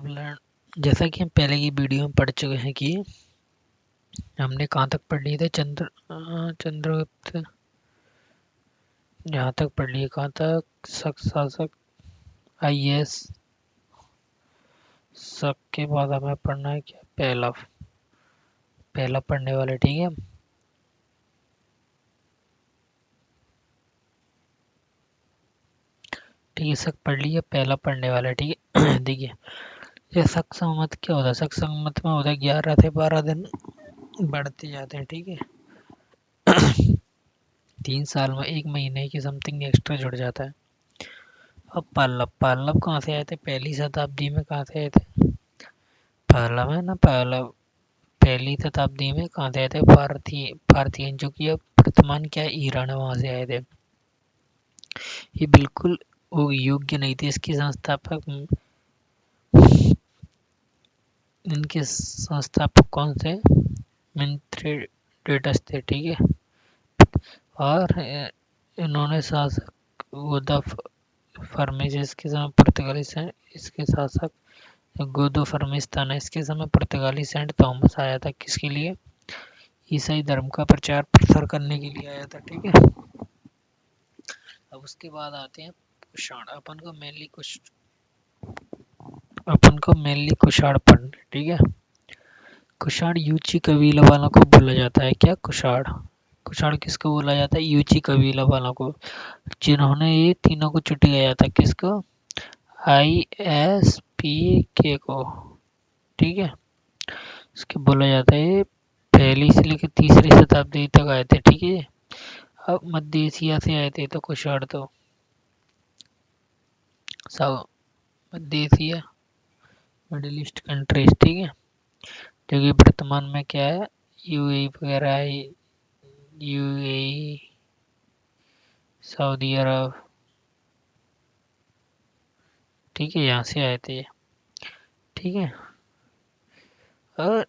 जैसा कि हम पहले की वीडियो में पढ़ चुके हैं कि हमने कहाँ तक पढ़ लिए थे चंद्रगुप्त, यहाँ तक पढ़ लिए कहाँ तक शक शासक आईएएस। शक के बाद हमें पढ़ना है क्या, पहला पहला पढ़ने वाले, ठीक है। ठीक है, शक पढ़ लिया, पहला पढ़ने वाला, ठीक है। देखिए, ये शक संवत क्या होता है, शक संवत में होता है 11 से 12 दिन बढ़ते जाते हैं, ठीक है। 3 साल में 1 महीने की समथिंग एक्स्ट्रा जुड़ जाता है। अब पल्लव पल्लव कहाँ से आए थे, पहली शताब्दी में कहाँ से आए थे, पल्लव है ना, पल्लव पहली शताब्दी में कहाँ से आए थे, पार्थियन, जो कि अब वर्तमान क्या है, ईरान है, वहां से आए थे। ये बिल्कुल वो योग्य नहीं थे, इसके संस्थापक, इनके संस्थापक कौन थे, मिथ्रेडेटस थे, ठीक है। और इन्होंने शासक गोदा फर्मिस, इसके समय पुर्तगाली सेंट, इसके शासक गोदो फर्मिस था ना, इसके समय पुर्तगाली सेंट थॉमस आया था, किसके लिए, ईसाई धर्म का प्रचार प्रसार करने के लिए आया था, ठीक है। अब उसके बाद आते हैं कुषाण। अपन को मेनली कुषाण पढ़ना, ठीक है। कुषाण यूची कबीला वालों को बोला जाता है, क्या, कुषाण। कुषाण किसको बोला जाता है, यूची कबीला वालों को, जिन्होंने ये तीनों को चुटियाया था, किसको, ISPK को, ठीक है। इसके बोला जाता है ये पहली से लेकर तीसरी शताब्दी तक आए थे, ठीक है। अब मध्य एशिया से आए थे तो कुषाण तो सब मध्य एशिया, मिडिल ईस्ट कंट्रीज, ठीक है, जो कि वर्तमान में क्या है, यूएई वगैरह है, यूएई, सऊदी अरब, ठीक है, यहाँ से आए थे ये, ठीक है। और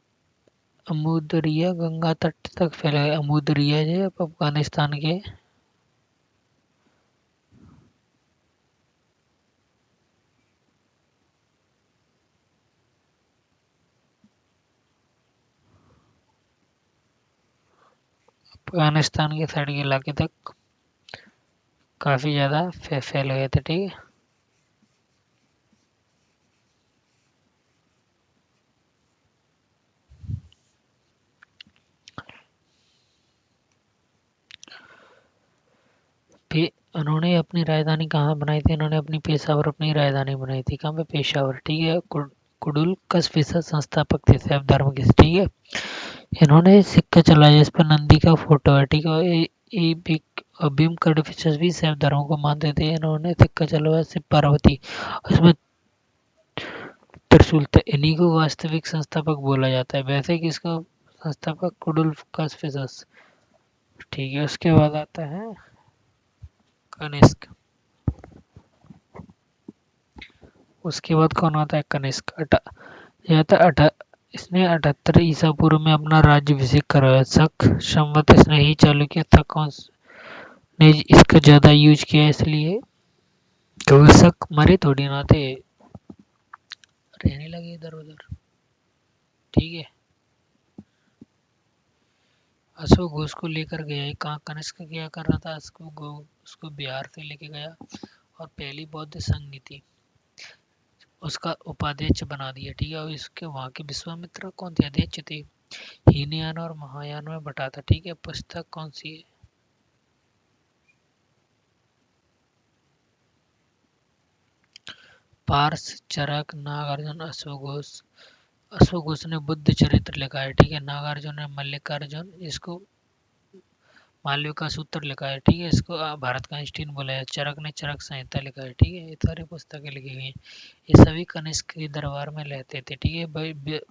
अमुदरिया गंगा तट तक फैला है, अमुदरिया जो है अफगानिस्तान के, अफगानिस्तान के साइड के इलाके तक काफी ज्यादा फैल गए थे, ठीक है। फिर उन्होंने अपनी राजधानी कहाँ बनाई थी, इन्होंने अपनी पेशावर अपनी राजधानी बनाई थी, कहाँ पे, पेशावर, ठीक है। कुडुल कस्फिसा संस्थापक थे शैव धर्म के, ठीक है। इन्होंने सिक्का चलाया जिस पर नंदी का फोटो है, ठीक है। भीम कर्डफिशस भी शैव धर्म को मानते थे, इन्होंने सिक्का चलवाया शिव पार्वती, उसमें त्रिशूल थे, इन्हीं को वास्तविक संस्थापक बोला जाता है। वैसे किसका संस्थापक, कुडुल कस्फिसस, ठीक है। उसके बाद आता है कनिष्क, उसके बाद कौन आता है, कनिष्क। यह था इसने 78 ईसा पूर्व में अपना राज्याभिषेक कराया। शक संवत इसने ही चालू किया था, कौन ने इसका ज्यादा यूज किया, इसलिए क्योंकि शक मरे थोड़ी ना थे, रहने लगे इधर उधर, ठीक है। अशोक घोष को लेकर गया, कहाँ, कनिष्क क्या कर रहा था, उसको बिहार से लेके गया और पहली बौद्ध संघ थी उसका उपाध्यक्ष बना दिया, ठीक है। और इसके वहाँ के विश्वामित्र कौन थे, अध्यक्ष थे। हीनयान और महायान में बटा था, ठीक है। पुस्तक कौन सी है, पार्स, चरक, नागार्जुन, अश्वघोष। अश्वघोष ने बुद्ध चरित्र लिखा है, ठीक है। नागार्जुन ने मल्लिकार्जुन, इसको मालव्य का सूत्र लिखा है, ठीक है। इसको भारत का आइंस्टीन बोला है। चरक ने चरक संहिता लिखा है, ठीक है। ये सारी पुस्तकें लिखी गई हैं, ये सभी कनिष्क के दरबार में रहते थे, ठीक है।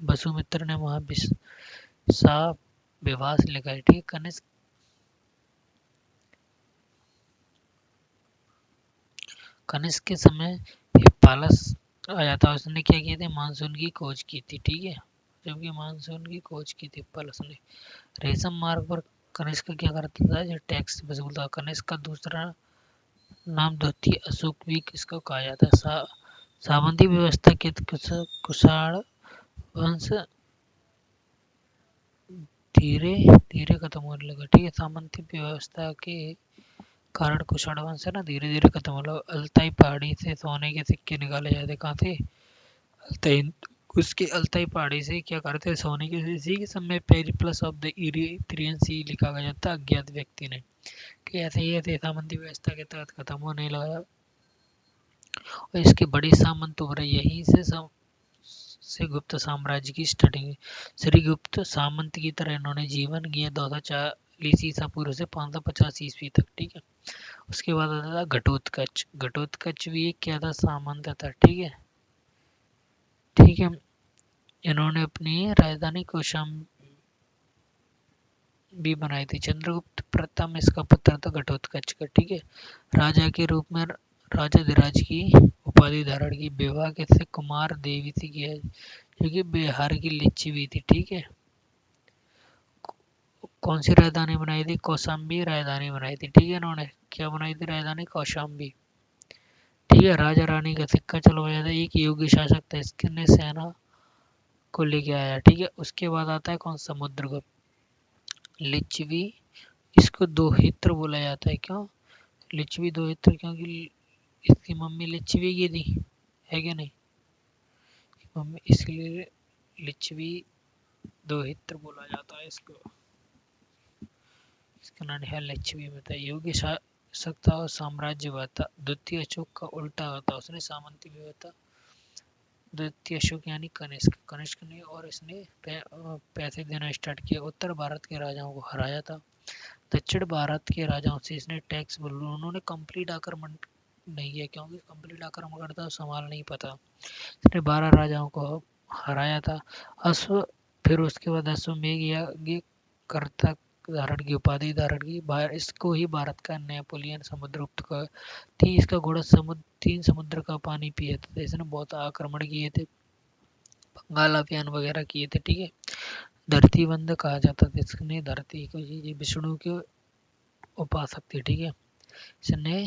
वसुमित्र ने वहाँ सा विभास लिखा है, ठीक है। कनिष्क के समय हिप्पालस आया था, उसने क्या किया था, मानसून की खोज की थी, ठीक है। जबकि मानसून की खोज की थी हिप्पालस ने। रेशम मार्ग पर कनिष्क क्या करता था, जो टैक्स वसूलता। कनिष्क का दूसरा नाम द्वितीय अशोक भी किसको कहा जाता है, सामंती व्यवस्था के कुषाण वंश धीरे धीरे खत्म होने लगा। ठीक है, सामंती व्यवस्था के कारण कुषाण वंश है ना धीरे धीरे खत्म हो लगा। अल्ताई पहाड़ी से सोने के सिक्के निकाले जाते। कहाँ से? अल्ताई। उसके अल्ताई पहाड़ी से क्या करते हैं? सोने के। इसी के समय पेरिप्लस ऑफ द इरिथ्रियन सी लिखा गया था अज्ञात व्यक्ति ने। कि ऐसे ही ऐसे सामंती व्यवस्था के तहत खत्म होने लगा। और इसकी बड़ी सामंत उभरे यहीं से गुप्त साम्राज्य की स्टार्टिंग। श्रीगुप्त सामंत की तरह इन्होंने जीवन किया 240 ईसा पूर्व से 550 ईस्वी तक। ठीक है, उसके बाद आता था घटोत्कच। घटोत्कच भी एक क्या था? सामंत था। ठीक है, ठीक है। इन्होंने अपनी राजधानी कौशाम्बी बनाई थी। चंद्रगुप्त प्रथम इसका पुत्र था घटोत्कच का। ठीक है, राजा के रूप में राजाधिराज की उपाधि धारण की। विवाह किससे? कुमार देवी से किया, जो कि बिहार की लिच्छवी थी। ठीक है, कौन सी राजधानी बनाई थी? कौशाम्बी राजधानी बनाई थी। ठीक है, इन्होंने क्या बनाई थी? राजधानी कौशाम्बी। ठीक है, राजा रानी का सिक्का चलवाया था। एक योग्य शासक था, इसने सेना को लेके आया। ठीक है, उसके बाद आता है कौन? समुद्रगुप्त। लिच्छवी, इसको दोहित्र बोला जाता है। क्यों लिच्छवी दोहित्र? क्योंकि इसकी मम्मी लिच्छवी की थी, है क्या नहीं? मम्मी, इसलिए लिच्छवी दोहित्र बोला जाता है इसको। इसका नाम है लिच्छवी में था। योग्य शासक था और साम्राज्यवाद था। द्वितीय अशोक का उल्टा होता, उसने सामंती व्यवस्था। द्वितीय अशोक यानी कनिष्क। कनिष्क ने और इसने पैसे देना स्टार्ट किया। उत्तर भारत के राजाओं को हराया था। दक्षिण भारत के राजाओं से इसने टैक्स वसूला। उन्होंने कंप्लीट आक्रमण नहीं किया, क्योंकि कंप्लीट आक्रमण करता संभाल नहीं पाता। इसने 12 राजाओं को हराया था। अश्व, फिर उसके बाद अश्वमेघ यज्ञ कर्ता धारण की उपाधि धारण की। इसको ही भारत का नेपोलियन समुद्रगुप्त का थी। इसका घोड़ा तीन समुद्र का पानी पिए थे। इसने बहुत आक्रमण किए थे, बंगाल अभियान वगैरह किए थे। ठीक है, धरती बंध कहा जाता था इसने। धरती को ये विष्णु के उपासक थे। ठीक है, इसने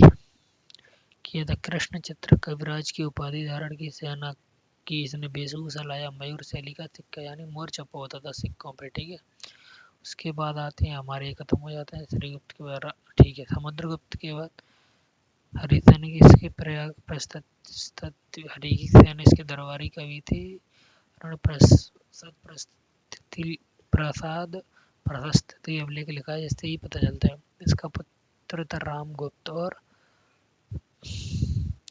किया था। कृष्ण चित्र कविराज की उपाधि धारण की। सेना की इसने वेशभूषा लाया। मयूर शैली का सिक्का यानी मोर छपा होता था सिक्कों पे। ठीक है, उसके बाद आते हैं हमारे, खत्म हो जाते हैं श्रीगुप्त के बाद। ठीक है, समुद्रगुप्त के बाद हरिसेन इसके प्रयाग प्रस्तुत। हरिसेन इसके दरबारी कवि थे। उन्होंने प्रसाद प्रशस्ति अभिलेख लिखा है, जिससे ही पता चलता है। इसका पुत्र था रामगुप्त और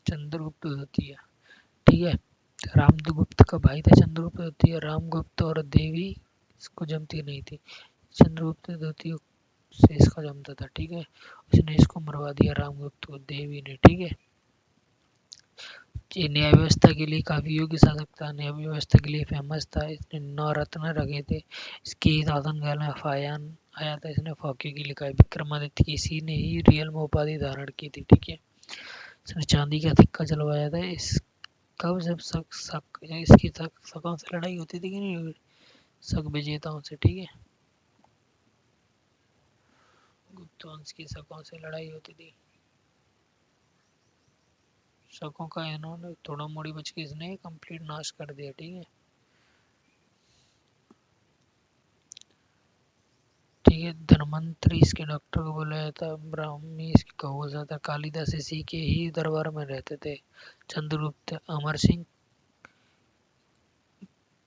चंद्रगुप्त द्वितीय। ठीक है, रामगुप्त का भाई था चंद्रगुप्त द्वितीय। रामगुप्त और देवी इसको जमती नहीं थी। चंद्रगुप्त द्वितीय से इसका जमता था। ठीक है, उसने इसको मरवा दिया रामगुप्त को, देवी ने। ठीक है, ये न्याय व्यवस्था के लिए काफी योग्य शासक था। न्याय व्यवस्था के लिए फेमस था। इसने 9 रत्न रखे थे। इसके शासनकाल में फायान आया था। इसने फाक्यों की लिखा है। विक्रमादित्य की इसी ने ही रियल में उपाधि धारण की थी। ठीक है, इसने चांदी का सिक्का चलवाया था। इस कब जब इसकी शकों से लड़ाई होती थी कि नहीं, शक विजेताओं से। ठीक है, गुप्त वंश की शकों से लड़ाई होती थी। शकों का इन्होंने थोड़ा मोड़ी बच के इसने कंप्लीट नाश कर दिया। ठीक है, ठीक है। धनवंतरी इसके डॉक्टर को बोला जाता। ब्राह्मी इसके कहो जाता। कालिदास इसी के ही दरबार में रहते थे। चंद्रगुप्त अमर सिंह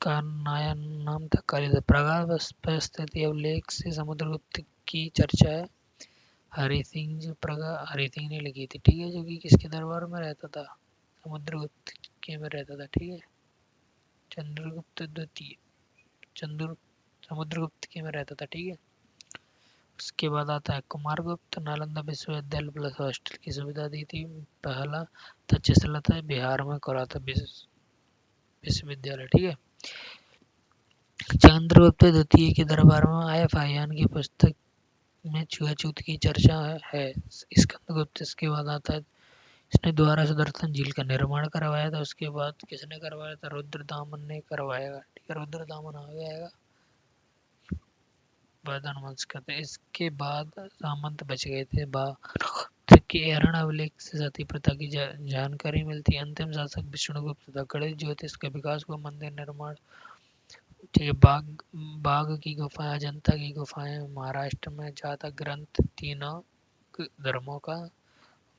का नया नाम था कालिदास। प्रगाध स्थिति अभिलेख से समुद्रगुप्त की चर्चा है। हरि सिंह हरि सिंह ने लिखी थी। ठीक है, जो कि किसके दरबार में रहता था? समुद्रगुप्त के में रहता था। ठीक है, चंद्रगुप्त द्वितीय चंद्र समुद्रगुप्त के में रहता था। ठीक है, उसके बाद आता है कुमारगुप्त। नालंदा विश्वविद्यालय प्लस हॉस्टल की सुविधा दी थी। पहला तक्षशिला था, बिहार में खोला था विश्वविद्यालय। ठीक है, चंद्रगुप्त द्वितीय के दरबार में आया फाहियान की पुस्तक में छुआछूत की चर्चा है। स्कंदगुप्त इसके बाद आता है। इसने द्वारा सुदर्शन झील का निर्माण करवाया था। उसके बाद किसने करवाया था? रुद्रदामन ने करवाया। ठीक है, रुद्रदामन आ गया वर्धन वंश का था। इसके बाद सामंत बच गए थे। के हरण अभिलेख से सती प्रथा की जानकारी मिलती है। अंतिम शासक विष्णुगुप्त था। गणेश ज्योतिष के विकास को, मंदिर निर्माण, ठीक है, बाघ बाघ की गुफाएं, अजंता की गुफाएं महाराष्ट्र में, जातक ग्रंथ, तीनों धर्मों का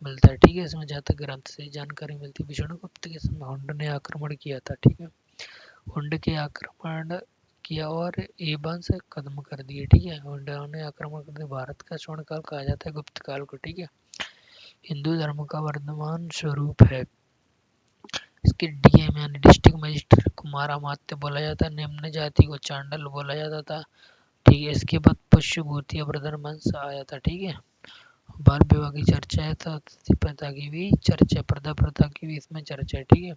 मिलता है। ठीक है, इसमें जातक ग्रंथ से जानकारी मिलती है। विष्णुगुप्त के समय हुंड ने आक्रमण किया था। ठीक है, हुंड के आक्रमण किया और एवंश खत्म कर दिए। ठीक है, हुंड ने आक्रमण कर दिया। भारत का स्वर्ण काल कहा जाता है गुप्त काल को। ठीक है, हिंदू धर्म का वर्तमान स्वरूप है। इसके डीएम यानी डिस्ट्रिक्ट मजिस्ट्रेट को मारामात्य बोला जाता है। निम्न जाति को चांडल बोला जाता था। ठीक है, इसके बाद पुष्यभूति प्रधान वंश आया था। ठीक है, बाल विवाह की चर्चा है तो सती प्रथा की भी चर्चा, प्रथा प्रथा की भी इसमें चर्चा है। ठीक है,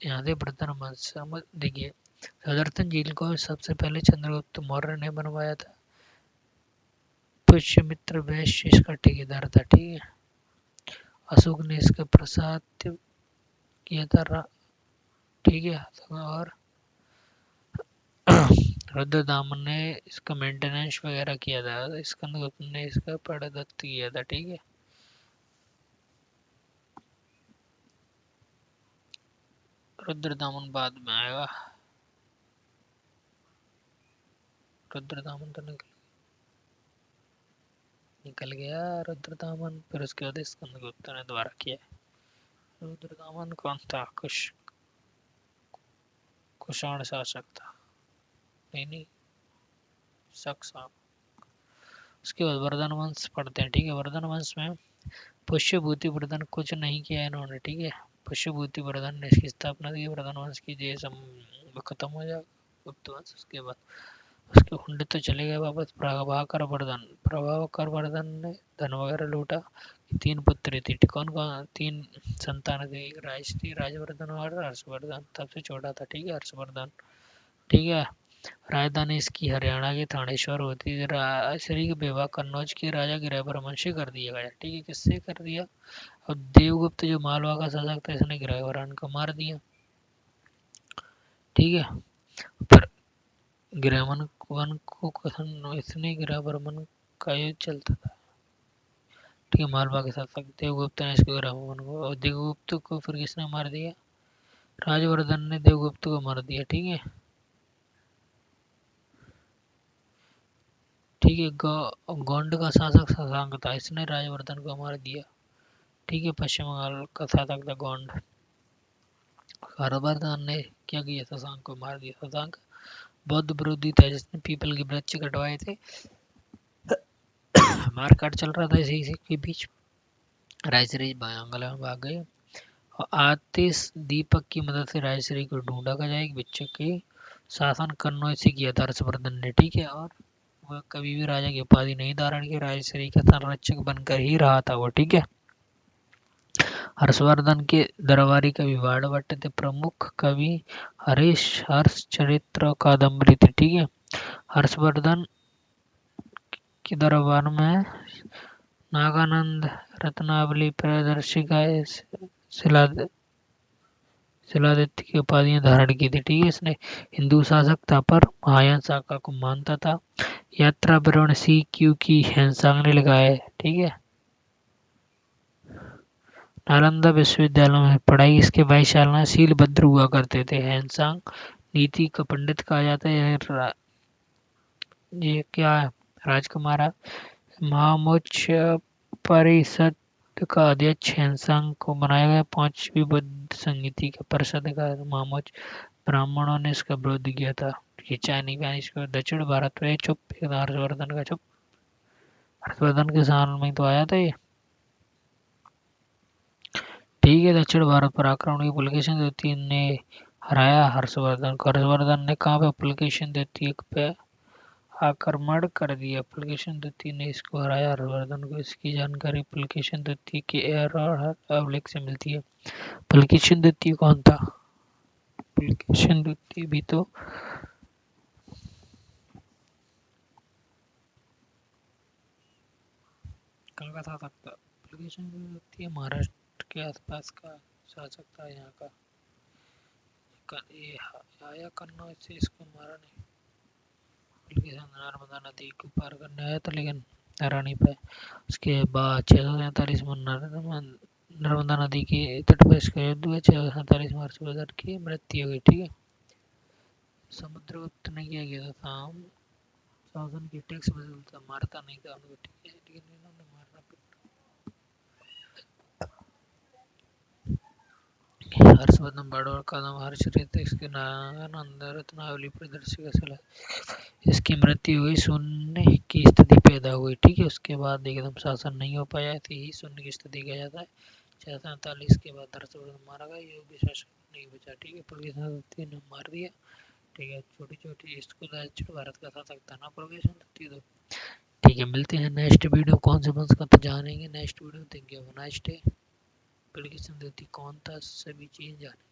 यहाँ से प्रधान वंश देखिए, सदरथन झील को सबसे पहले चंद्रगुप्त मौर्य ने बनवाया था। पुष्यमित्र वैश्य इसका ठेकेदार था। ठीक है, अशोक ने इसका प्रसाद किया था। ठीक है, और रुद्रदामन ने इसका मेंटेनेंस वगैरह किया था। स्कंदगुप्त ने इसका पड़दत्त किया था। ठीक है, रुद्रदामन बाद में आएगा। रुद्रदामन तो निकल गया रुद्रदामन, फिर उसके बाद स्कंदगुप्त ने दोबारा किया। रुद्रदामन कौन था? कुषाण शासक था। नहीं, शक साहब। उसके बाद वर्धन वंश पढ़ते हैं। ठीक है, वर्धन वंश में पुष्यभूति वर्धन कुछ नहीं किया इन्होंने। ठीक है, पुष्यभूति वर्धन ने इसकी स्थापना की। वर्धन वंश की खत्म हो जाएगा गुप्त वंश। उसके बाद उसके हुंड तो चले गए वापस। प्रभाकर वर्धन ने धन वगैरह लूटा। तीन पुत्र थी। कौन कौन? तीन संतान थे। एक राजश्री, राजवर्धन और हर्षवर्धन। सबसे छोटा था। ठीक है, हर्षवर्धन। ठीक है, राजधानी इसकी हरियाणा के थानेश्वर होती थी। राजश्री का विवाह कन्नौज के राजा गिरिवरमन से कर दिया गया। ठीक है, किससे कर दिया? और देवगुप्त जो मालवा का शासक था, इसने गिरिवरमन को मार दिया। ठीक है, पर गिरिवरमन को इसने गिरिवरमन का युद्ध चलता था। ठीक है, मालवा के शासक देवगुप्त ने इसको गिरिवरमन को, और देवगुप्त को फिर किसने मार दिया? राजवर्धन ने देवगुप्त को मार दिया। ठीक है, ठीक है, गोंड का शासक शशांक था। इसने राजवर्धन को मार दिया। ठीक है, पश्चिम बंगाल का शासक था गोंड। हर्षवर्धन ने क्या किया? शशांक को मार दिया। शशांक बौद्ध विरोधी था, जिसने पीपल के वृक्ष कटवाए थे। मारकाट चल रहा था इसी के बीच। रायश्री बांग्ला में भाग गए और आतिश दीपक की मदद से रायश्री को ढूंढा गया। एक बच्चे के शासन कन्नौज से किया था हर्षवर्धन ने। ठीक है, और वह कभी भी राजा की उपाधि नहीं धारण की, राजश्री का संरक्षक बनकर ही रहा था वो। ठीक है, हर्षवर्धन के दरबारी कवि बाणभट्ट थे। प्रमुख कवि हरीश हर्षचरित्र कादम्बरी थे। ठीक है, हर्षवर्धन के दरबार में नागानंद रत्नावली प्रदर्शिका शिलादित्य की उपाधियां धारण की थी। ठीक है, इसने हिंदू शासक था पर महायान शाखा को मानता था। यात्रा विवरण CQ की हेनसांग ने लिखा है। ठीक है, नालंदा विश्वविद्यालय में पढ़ाई इसके 22 साल में शीलभद्र हुआ करते थे। हेनसांग नीति का पंडित कहा जाता है। ये क्या है? राजकुमार महामोच्च परिषद का अध्यक्ष हेनसांग को बनाया गया। पांचवी बुद्ध संगीति का परिषद का महामोच्च ब्राह्मणों ने इसका विरोध किया था। ये चाइनी का इसको दक्षिण भारत में चुप, हर्षवर्धन का चुप। हर्षवर्धन के साल में तो आया था ये। ठीक है, दक्षिण भारत पर आक्रमण की पुलकेशिन द्वितीय ने हराया हर्षवर्धन को। हर्षवर्धन ने कहाँ पे? पुलकेशिन द्वितीय पे आक्रमण कर दिया। पुलकेशिन द्वितीय ने इसको हराया हर्षवर्धन को। इसकी जानकारी पुलकेशिन द्वितीय के एरर अभिलेख से मिलती है। पुलकेशिन द्वितीय कौन था? पुलकेशिन द्वितीय भी तो कहाँ का शासक था? पुलकेशिन द्वितीय महाराष्ट्र के आसपास का शासक था। यहाँ का ये आया कन्नौज से, इसको मारा नहीं। पुलकेशिन नर्मदा नदी को पार करने आया था, लेकिन रानी पे। उसके बाद 647 में नर्मदा नदी के तट पर इसका युद्ध हुआ। 647 मार्च 2000 की मृत्यु हुई। ठीक है। समुद्रगुप्त ने क्या किया था, शासन की टैक्स वसूलता, मारता नहीं था उनको। ठीक है, लेकिन इन्होंने मारना हर्षवर्धन बाड़ोर कदम हर्ष रीत इसके नानंद रत्नावली प्रदर्शिका सलाह। इसकी मृत्यु हुई, शून्य की स्थिति पैदा हुई। ठीक है। उसके बाद एकदम शासन नहीं हो पाया थी, शून्य की स्थिति कहा जाता है। 647 के बाद हर्षवर्धन मारा गया, योग्य शासक नहीं बचा। ठीक है। पुलकेशिन ने मार दिया। ठीक है। छोटी छोटी इसको दक्षिण भारत का शासक था ना पुलकेशिन। ठीक है। मिलते हैं नेक्स्ट वीडियो, कौन से वंश का तो जानेंगे next video. Thank you, next Pulakeshin कौन था, सभी चीज जानेंगे।